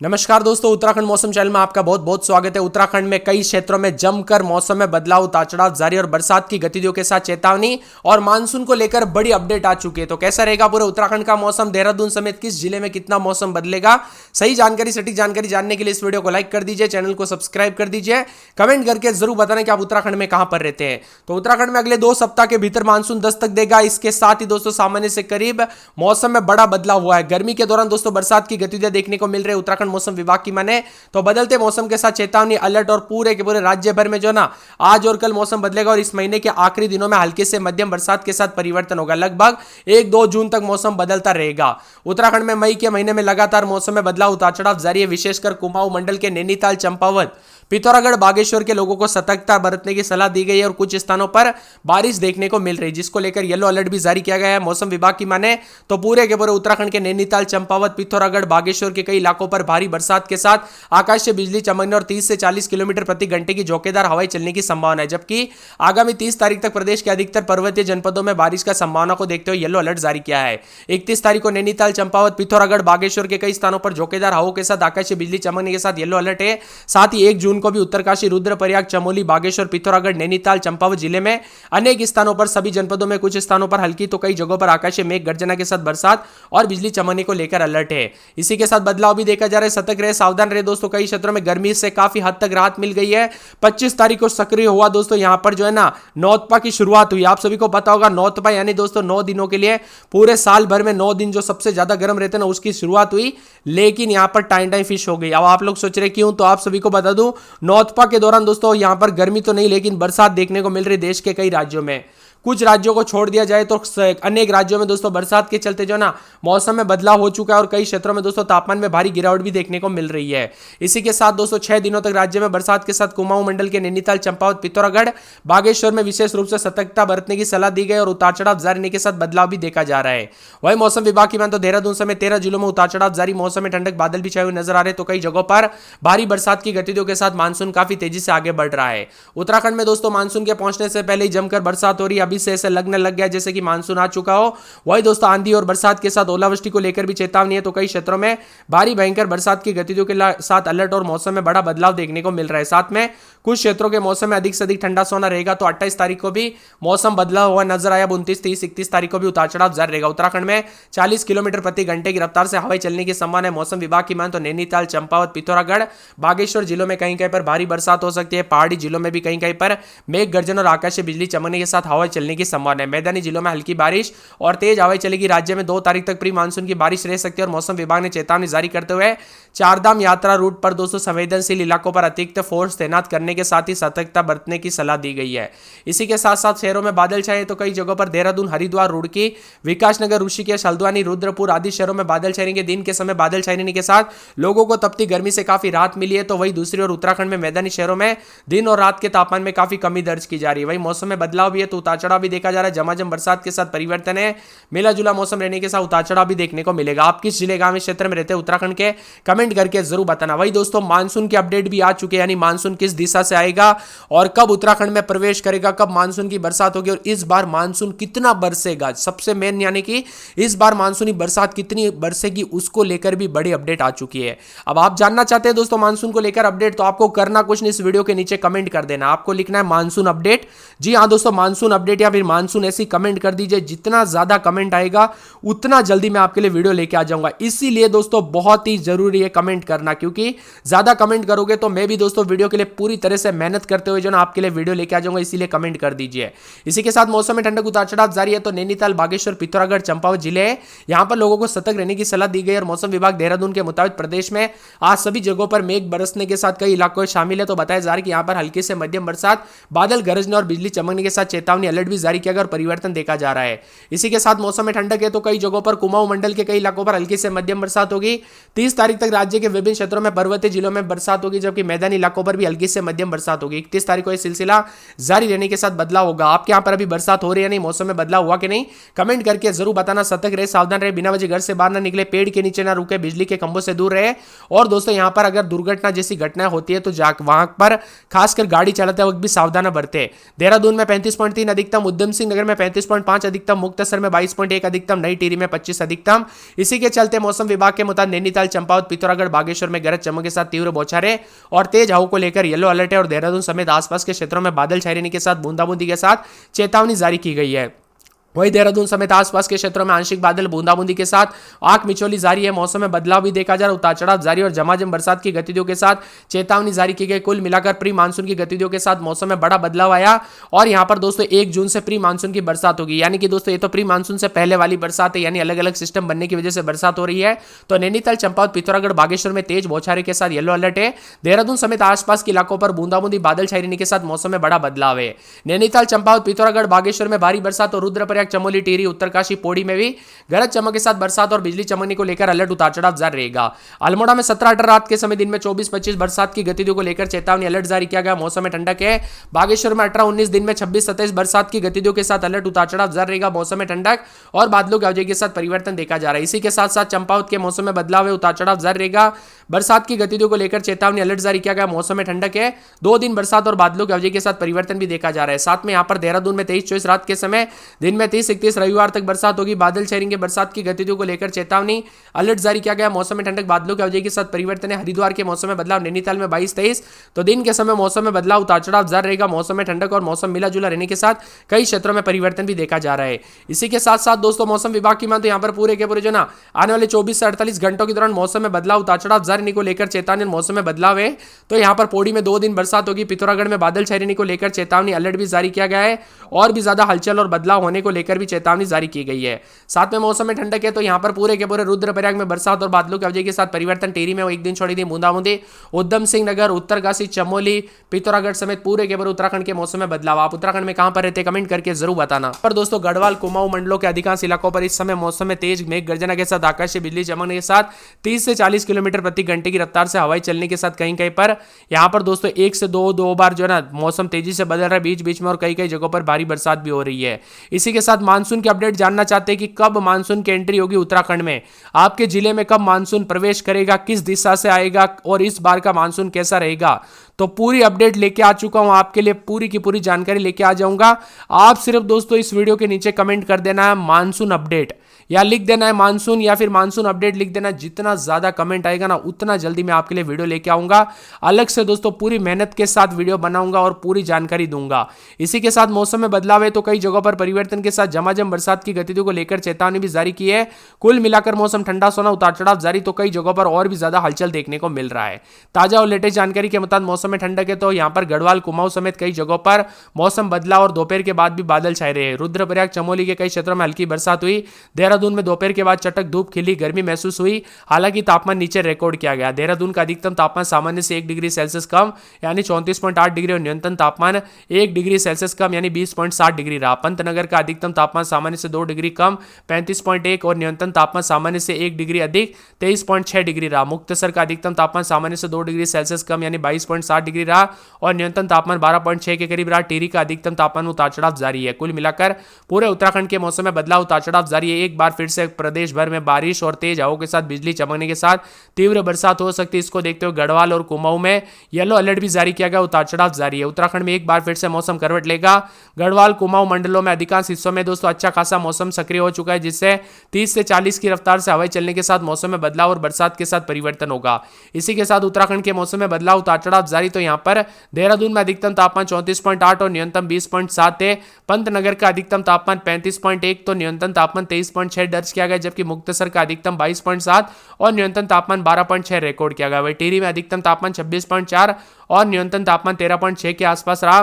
नमस्कार दोस्तों, उत्तराखंड मौसम चैनल में आपका बहुत बहुत स्वागत है। उत्तराखंड में कई क्षेत्रों में जमकर मौसम में बदलाव, उतार चढ़ाव जारी और बरसात की गतिविधियों के साथ चेतावनी और मानसून को लेकर बड़ी अपडेट आ चुकी है। तो कैसा रहेगा पूरे उत्तराखंड का मौसम, देहरादून समेत किस जिले में कितना मौसम बदलेगा, सही जानकारी, सटीक जानकारी जानने के लिए इस वीडियो को लाइक कर दीजिए, चैनल को सब्सक्राइब कर दीजिए, कमेंट करके जरूर बताना कि आप उत्तराखंड में कहां पर रहते हैं। तो उत्तराखंड में अगले 2 सप्ताह के भीतर मानसून दस्तक देगा। इसके साथ ही दोस्तों सामान्य से करीब मौसम में बड़ा बदलाव हुआ है। गर्मी के दौरान दोस्तों बरसात की गतिविधियां देखने को मिल रही है। उत्तराखंड मौसम विभाग की माने तो बदलते मौसम के साथ चेतावनी, अलर्ट और पूरे के पूरे राज्य भर में जो ना आज और कल मौसम बदलेगा और इस महीने के आखिरी दिनों में हल्के से मध्यम बरसात के साथ परिवर्तन होगा। लगभग 1-2 जून तक मौसम बदलता रहेगा। उत्तराखंड में मई के महीने में लगातार मौसम में बदलाव, उतार चढ़ाव जारी है। विशेषकर कुमाऊं मंडल के नैनीताल, चंपावत, पिथौरागढ़, बागेश्वर के लोगों को सतर्कता बरतने की सलाह दी गई है और कुछ स्थानों पर बारिश देखने को मिल रही है, जिसको लेकर येलो अलर्ट भी जारी किया गया है। मौसम विभाग की माने तो पूरे के पूरे उत्तराखंड के नैनीताल, चंपावत, पिथौरागढ़, बागेश्वर के कई इलाकों पर भारी बरसात के साथ आकाश से बिजली चमकने और 30 से 40 किलोमीटर प्रति घंटे की झोंकेदार हवाएं चलने की संभावना है। जबकि आगामी 30 तारीख तक प्रदेश के अधिकतर पर्वतीय जनपदों में बारिश का संभावना को देखते हुए येलो अलर्ट जारी किया है। 31 तारीख को नैनीताल, चंपावत, पिथौरागढ़, बागेश्वर के कई स्थानों पर झोंकेदार हवाओं के साथ आकाश से बिजली चमकने के साथ येलो अलर्ट है। साथ ही 1 जून को भी उत्तरकाशी, रुद्रप्रयाग, चमोली, बागेश्वर, पिथौरागढ़, नैनीताल, चंपावत जिले में अनेक स्थानों पर, सभी जनपदों में कुछ स्थानों पर हल्की तो कई जगहों पर आकाशीय मेघ गर्जना के साथ बरसात और बिजली चमकने को लेकर अलर्ट है। इसी के साथ बदलाव भी देखा जा रहा है। सतर्क रहे, सावधान रहे दोस्तों। कई क्षेत्रों में गर्मी से काफी हद तक राहत मिल गई है। 25 तारीख को सक्रिय हुआ दोस्तों यहां पर जो है ना नौतपा की शुरुआत हुई। आप सभी को पता होगा नौतपा यानी दोस्तों 9 दिनों के लिए, पूरे साल भर में 9 दिन जो सबसे ज्यादा गर्म रहते हैं ना, उसकी शुरुआत हुई। लेकिन यहां पर टाइम फिश हो गई। अब आप लोग सोच रहे क्यों, तो आप सभी को बता दूं नौतपा के दौरान दोस्तों यहां पर गर्मी तो नहीं, लेकिन बरसात देखने को मिल रही देश के कई राज्यों में। कुछ राज्यों को छोड़ दिया जाए तो अनेक राज्यों में दोस्तों बरसात के चलते जो ना मौसम में बदलाव हो चुका है और कई क्षेत्रों में दोस्तों तापमान में भारी गिरावट भी देखने को मिल रही है। इसी के साथ दोस्तों 6 दिनों तक राज्य में बरसात के साथ कुमाऊं मंडल के नैनीताल, चंपावत, पिथौरागढ़, बागेश्वर में विशेष रूप से सतर्कता बरतने की सलाह दी गई और उतार चढ़ाव जारी रहने के साथ बदलाव भी देखा जा रहा है। वही मौसम विभाग की मान तो देहरादून समेत 13 जिलों में उतार चढ़ाव जारी। मौसम में ठंडक, बादल भी छाए हुए नजर आ रहे, तो कई जगहों पर भारी बरसात की गतिविधियों के साथ मानसून काफी तेजी से आगे बढ़ रहा है। उत्तराखंड में दोस्तों मानसून के पहुंचने से पहले ही जमकर बरसात हो रही है। अभी से ऐसे लगने लग गया जैसे कि मानसून आ चुका हो। वही दोस्तों आंधी और बरसात के साथ ओलावृष्टि को लेकर भी चेतावनी है। तो कई क्षेत्रों में भारी भयंकर बरसात की गतिविधियों के साथ अलर्ट और मौसम में बड़ा बदलाव देखने को मिल रहा है। साथ में कुछ क्षेत्रों के मौसम में अधिक से अधिक ठंडा सोना रहेगा। तो 28 तारीख को भी मौसम बदला हुआ नजर आया। 29, 30, 31 तारीख को भी उतार चढ़ाव जारी रहेगा। उत्तराखंड में 40 किलोमीटर प्रति घंटे की रफ्तार से हवाएं चलने की संभावना है। मौसम विभाग की मान तो नैनीताल, चंपावत, पिथौरागढ़, बागेश्वर जिलों में कहीं कहीं पर भारी बरसात हो सकती है। पहाड़ी जिलों में भी कहीं कहीं पर मेघ गर्जन और आकाशीय बिजली चमकने के साथ हवाएं चलने की संभावना है। मैदानी जिलों में हल्की बारिश और तेज हवाएं चलेगी। राज्य में 2 तारीख तक प्री मानसून की बारिश रह सकती है और मौसम विभाग ने चेतावनी जारी करते हुए चारधाम यात्रा रूट पर दोस्तों संवेदनशील इलाकों पर अतिरिक्त फोर्स तैनात करने के साथ ही सतर्कता बरतने की सलाह दी गई है। इसी के साथ साथ शहरों में बादल छाए, तो कई जगहों पर देहरादून, हरिद्वार, रुड़की, विकासनगर, ऋषिकेश, हल्द्वानी, रुद्रपुर आदि शहरों में बादल छाएंगे। दिन के समय बादल छाने के साथ लोगों को तपती गर्मी से काफी राहत मिली है। तो वही दूसरी ओर उत्तराखंड में मैदानी शहरों में दिन और रात के तापमान में काफी कमी दर्ज की जा रही है। वही मौसम में बदलाव भी है, तो उतार चढ़ाव भी देखा जा रहा है। झमाझम बरसात के साथ परिवर्तन है। मिला जुला मौसम रहने के साथ उतार चढ़ाव भी देखने को मिलेगा। आप किस जिले, गांव, क्षेत्र में रहते हैं उत्तराखंड के, कमेंट करके जरूर बताना। वही दोस्तों मानसून की अपडेट भी आ चुके हैं, यानी मानसून किस दिशा से आएगा और कब उत्तराखंड में प्रवेश करेगा, कब मानसून की बरसात होगी और इस बार मानसून कितना बरसेगा। सबसे मेन यानी कि इस बार मानसूनी बरसात कितनी बरसेगी, उसको लेकर भी बड़ी अपडेट आ चुकी है। अब आप जानना चाहते हैं दोस्तों मानसून को लेकर अपडेट, तो आपको करना कुछ नहीं, इस वीडियो के नीचे कमेंट कर देना। आपको लिखना है मानसून अपडेट। जी हाँ दोस्तों, मानसून अपडेट या फिर मानसून ऐसी कमेंट कर दीजिए। जितना ज्यादा कमेंट आएगा उतना जल्दी मैं आपके लिए वीडियो लेके आ जाऊंगा। इसीलिए दोस्तों बहुत ही जरूरी है कमेंट करना, क्योंकि ज्यादा कमेंट करोगे तो मैं भी दोस्तों वीडियो के लिए पूरी तरह से मेहनत करते हुए जो ना आपके लिए वीडियो लेके आ जाऊंगा। इसीलिए कमेंट कर दीजिए। इसी के साथ मौसम में ठंडक, उतार चढ़ाव जारी है। तो नैनीताल, बागेश्वर, पिथौरागढ़, चंपावत जिले हैं, यहां पर लोगों को सतर्क रहने की सलाह दी गई और मौसम विभाग देहरादून के मुताबिक प्रदेश में आज सभी जगहों पर मेघ बरसने के साथ कई इलाकों शामिल है। तो बताया जा रहा है कि यहां पर हल्की से मध्यम बरसात, बादल गरजने और बिजली चमकने के साथ चेतावनी, अलर्ट भी जारी किया गया और परिवर्तन देखा जा रहा है। इसी के साथ मौसम में ठंडक है, तो कई जगहों पर कुमाऊं मंडल के कई इलाकों पर हल्की से मध्यम बरसात होगी। 30 तारीख तक राज्य के विभिन्न क्षेत्रों में पर्वतीय जिलों में बरसात होगी, जबकि मैदानी इलाकों पर भी हल्की से मध्यम मध्यम बरसात होगी। 31 तारीख को यह सिलसिला जारी रहने के साथ बदलाव होगा। आपके यहाँ पर अभी बरसात हो रही है नहीं, मौसम में बदलाव हुआ कि नहीं, कमेंट करके जरूर बताना। सतर्क रहे, सावधान रहे, बिना वजह घर से बाहर ना निकले, पेड़ के नीचे ना रुके, बिजली के खंभों से दूर रहे। और दोस्तों यहाँ पर अगर दुर्घटना जैसी घटनाएं होती है तो वहां पर खासकर गाड़ी चलाते वक्त भी सावधान बरते। देहरादून में 35.3 अधिकतम, उधम सिंह नगर में 35.5 अधिकतम, मुक्तसर में 22.1 अधिकतम, नई टिहरी में 25 अधिकतम। इसी के चलते मौसम विभाग के मुताबिक नैनीताल, चंपावत, पिथौरागढ़, बागेश्वर में गरज चमक के साथ तीव्र बौछारें और तेज हवाओं को लेकर येलो अलर्ट है और देहरादून समेत आसपास के क्षेत्रों में बादल छाए रहने के साथ बूंदाबूंदी के साथ चेतावनी जारी की गई है। वही देहरादून समेत आसपास के क्षेत्रों में आंशिक बादल बूंदाबूंदी के साथ आंख मिचौली जारी है। मौसम में बदलाव भी देखा जा रहा है, उतार चढ़ाव जारी और झमाझम बरसात की गतिविधियों के साथ चेतावनी जारी की गई। कुल मिलाकर प्री मानसून की गतिविधियों के साथ मौसम में बड़ा बदलाव आया और यहां पर दोस्तों 1 जून से प्री मानसून की बरसात होगी। यानी कि दोस्तों ये तो प्री मानसून से पहले वाली बरसात है, यानी अलग अलग सिस्टम बनने की वजह से बरसात हो रही है। तो नैनीताल, चंपावत, पिथौरागढ़, बागेश्वर में तेज बौछारें के साथ येलो अलर्ट है। देहरादून समेत आसपास के इलाकों पर बूंदाबूंदी बादल छाए रहने के साथ मौसम में बड़ा बदलाव है। नैनीताल, चंपावत, पिथौरागढ़, बागेश्वर में भारी बरसात और रुद्रप्रयाग, चमोली, टिहरी, उत्तरकाशी, पौड़ी में भी गरज चमक के साथ बरसात और बिजली चमकने को लेकर अलर्ट उतार चढ़ाव जारी रहेगा। अल्मोड़ा में 17-18 रात के समय दिन में 24-25 बरसात की गतिविधियों को लेकर चेतावनी अलर्ट जारी किया गया। मौसम में ठंडक है। बागेश्वर में 18-19 दिन में 26-27 बरसात की गतिविधियों के साथ अलर्ट उतार चढ़ाव जारी रहेगा। मौसम में ठंडक और बादलों की आवाजाही के साथ परिवर्तन देखा जा रहा है। इसी के साथ साथ चंपावत के मौसम में बदलाव है, उतार चढ़ाव जारी रहेगा। बरसात की गतिविधियों को लेकर चेतावनी अलर्ट जारी किया गया। मौसम में ठंडक है। 2 दिन बरसात और बादलों की आवाजाही के साथ परिवर्तन भी देखा जा रहा है। साथ में यहां पर देहरादून में 23-24 रात के समय दिन में 30-31 रविवार तक बरसात होगी। बादल छाएंगे। बरसात की गतिविधियों को लेकर चेतावनी अलर्ट जारी किया गया। मौसम में ठंडक, बादलों की आवाजाही के साथ परिवर्तन है। हरिद्वार के मौसम में बदलाव, नैनीताल में 22-23 तो दिन के समय मौसम में बदलाव, उतार चढ़ाव जारी रहेगा। मौसम में ठंडक और मौसम मिला जुला रहने के साथ कई क्षेत्रों में परिवर्तन भी देखा जा रहा है। इसी के साथ साथ दोस्तों मौसम विभाग की माने तो यहां पर पूरे के पूरे जो ना आने वाले 24 से 48 घंटों के दौरान मौसम में बदलाव, उतार चढ़ाव जारी रहने को लेकर चेतावनी। मौसम में बदलाव है तो यहां पर पौड़ी में 2 दिन बरसात होगी। पिथौरागढ़ में बादल छाए रहने को लेकर चेतावनी अलर्ट भी जारी किया गया है और भी ज्यादा हलचल और बदलाव होने को लेकर भी चेतावनी जारी की गई है। साथ में मौसम में ठंडक है तो यहां पर पूरे के पूरे रुद्रप्रयाग में बरसात और बादलों की आवाजाही के साथ परिवर्तन। टिहरी में 1 दिन छोड़ी थी बूंदाबूंदी। उधम सिंह नगर, उत्तरकाशी, चमोली, पिथौरागढ़ समेत पूरे के पूरे उत्तराखंड के मौसम में बदलाव। आप उत्तराखंड में कहां पर रहते कमेंट करके जरूर बताना। पर दोस्तों गढ़वाल, कुमाऊं मंडलों के अधिकांश इलाकों पर इस समय मौसम में तेज मेघ गर्जना के साथ आकाशीय बिजली चमकने के साथ 30 से 40 किलोमीटर प्रति घंटे की रफ्तार से हवाएं चलने के साथ कहीं कहीं पर यहां पर दोस्तों 1 से 2 बार जो है ना मौसम तेजी से बदल रहा है बीच बीच में और कई कई जगहों पर भारी बरसात भी हो रही है। इसी के साथ मानसून की अपडेट जानना चाहते हैं कि कब मानसून की एंट्री होगी उत्तराखंड में, आपके जिले में कब मानसून प्रवेश करेगा, किस दिशा से आएगा और इस बार का मानसून कैसा रहेगा, तो पूरी अपडेट लेके आ चुका हूं आपके लिए। पूरी की पूरी जानकारी लेके आ जाऊंगा। आप सिर्फ दोस्तों इस वीडियो के नीचे कमेंट कर देना है मानसून अपडेट या लिख देना है मानसून या फिर मानसून अपडेट लिख देना। जितना ज्यादा कमेंट आएगा ना उतना जल्दी मैं आपके लिए वीडियो लेके आऊंगा। अलग से दोस्तों पूरी मेहनत के साथ वीडियो बनाऊंगा और पूरी जानकारी दूंगा। इसी के साथ मौसम में बदलाव है तो कई जगहों पर परिवर्तन के साथ झमाझम बरसात की गतिविधियों को लेकर चेतावनी भी जारी की है। कुल मिलाकर मौसम ठंडा सोना, उतार चढ़ाव जारी तो कई जगहों पर और भी ज्यादा हलचल देखने को मिल रहा है। ताजा और लेटेस्ट जानकारी के मुताबिक मौसम में ठंडक है तो यहां पर गढ़वाल, कुमाऊं समेत कई जगहों पर मौसम बदला और दोपहर के बाद भी बादल छाए रहे। रुद्रप्रयाग, चमोली के कई क्षेत्रों में हल्की बरसात हुई। देहरादून में दोपहर के बाद चटक धूप खिली, गर्मी महसूस हुई। हालांकि तापमान नीचे रिकॉर्ड किया गया। देहरादून का अधिकतम तापमान सामान्य से 1 डिग्री सेल्सियस कम यानी 34.8 डिग्री और न्यूनतम तापमान 1 डिग्री सेल्सियस कम यानी 20.7 डिग्री रहा। पंतनगर का अधिकतम तापमान सामान्य से 2 डिग्री कम 35.1 और न्यूनतम तापमान सामान्य से 1 डिग्री अधिक 23.6 डिग्री रहा। मुक्तसर का अधिकतम तापमान सामान्य से 2 डिग्री सेल्सियस कम यानी 22.7 डिग्री रहा और न्यूनतम तापमान 12.6 के करीब रहा। टिहरी का अधिकतम तापमान उतार चढ़ाव जारी है। कुल मिलाकर पूरे उत्तराखंड के मौसम में बदलाव, उतार चढ़ाव जारी है। एक बार फिर से प्रदेश भर में बारिश और तेज हवाओं के साथ बिजली चमकने के साथ तीव्र बरसात हो सकती है। इसको देखते हुए गढ़वाल और कुमाऊं में येलो अलर्ट भी जारी किया गया। उतार चढ़ाव जारी है। उत्तराखंड में एक बार फिर से मौसम करवट लेगा। गढ़वाल, कुमाऊं मंडलों में अधिकांश हिस्सों में दोस्तों अच्छा खासा मौसम सक्रिय हो चुका है, जिससे 30 से 40 की रफ्तार से हवाएं चलने के साथ मौसम में बदलाव और बरसात के साथ परिवर्तन होगा। इसी के साथ उत्तराखंड के मौसम में बदलाव, उतार चढ़ाव जारी तो यहां पर देहरादून में अधिकतम तापमान 34.8 और न्यूनतम 20.7 है। पंतनगर का अधिकतम तापमान 35.1 तो न्यूनतम तापमान 23.6 दर्ज किया गया, जबकि मुक्तसर का अधिकतम 22.7 और न्यूनतम तापमान 12.6 रिकॉर्ड किया गया। वहीं टिहरी में अधिकतम तापमान 26.4 और न्यूनतम तापमान 13.6 के आसपास रहा।